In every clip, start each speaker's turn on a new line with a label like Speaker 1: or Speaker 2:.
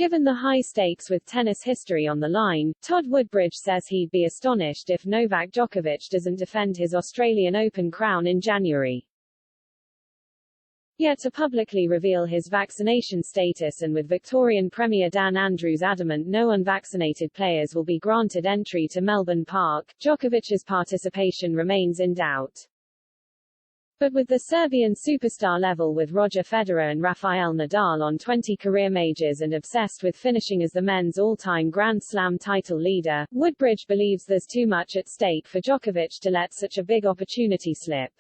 Speaker 1: Given the high stakes with tennis history on the line, Todd Woodbridge says he'd be astonished if Novak Djokovic doesn't defend his Australian Open crown in January. Yet to publicly reveal his vaccination status, and with Victorian Premier Dan Andrews adamant no unvaccinated players will be granted entry to Melbourne Park, Djokovic's participation remains in doubt. But with the Serbian superstar level with Roger Federer and Rafael Nadal on 20 career majors and obsessed with finishing as the men's all-time Grand Slam title leader, Woodbridge believes there's too much at stake for Djokovic to let such a big opportunity slip.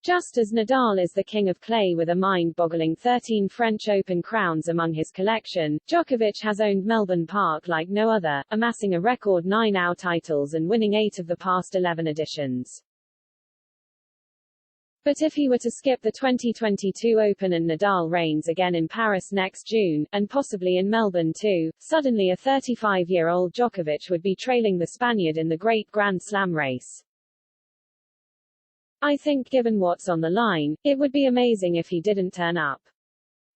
Speaker 1: Just as Nadal is the king of clay with a mind-boggling 13 French Open crowns among his collection, Djokovic has owned Melbourne Park like no other, amassing a record 9 AU titles and winning 8 of the past 11 editions. But if he were to skip the 2022 Open and Nadal reigns again in Paris next June, and possibly in Melbourne too, suddenly a 35-year-old Djokovic would be trailing the Spaniard in the great Grand Slam race. I think given what's on the line, it would be amazing if he didn't turn up.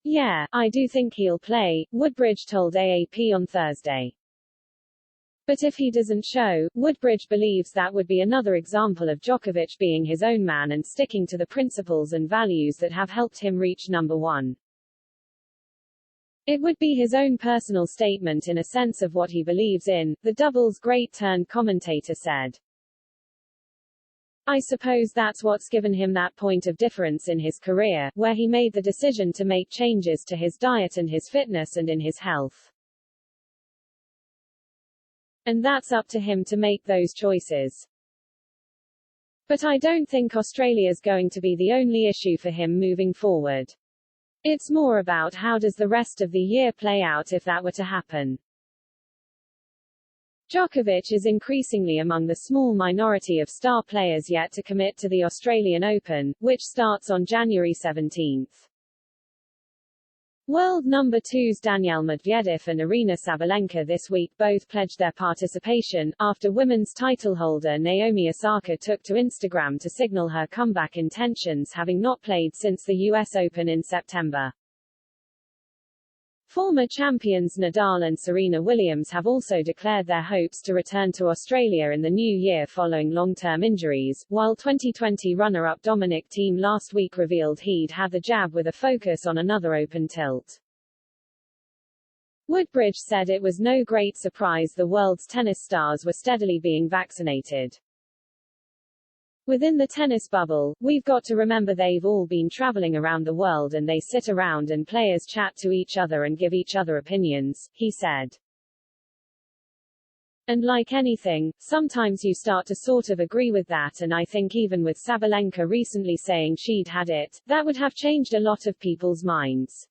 Speaker 1: Yeah, I do think he'll play, Woodbridge told AAP on Thursday. But if he doesn't show, Woodbridge believes that would be another example of Djokovic being his own man and sticking to the principles and values that have helped him reach number one. It would be his own personal statement in a sense of what he believes in, the doubles great turned commentator said. I suppose that's what's given him that point of difference in his career, where he made the decision to make changes to his diet and his fitness and in his health. And that's up to him to make those choices. But I don't think Australia's going to be the only issue for him moving forward. It's more about how does the rest of the year play out if that were to happen. Djokovic is increasingly among the small minority of star players yet to commit to the Australian Open, which starts on January 17. World number 2s Daniil Medvedev and Aryna Sabalenka this week both pledged their participation, after women's title holder Naomi Osaka took to Instagram to signal her comeback intentions, having not played since the US Open in September. Former champions Nadal and Serena Williams have also declared their hopes to return to Australia in the new year following long-term injuries, while 2020 runner-up Dominic Thiem last week revealed he'd had the jab with a focus on another Open tilt. Woodbridge said it was no great surprise the world's tennis stars were steadily being vaccinated. Within the tennis bubble, we've got to remember they've all been traveling around the world and they sit around and players chat to each other and give each other opinions, he said. And like anything, sometimes you start to sort of agree with that, and I think even with Sabalenka recently saying she'd had it, that would have changed a lot of people's minds.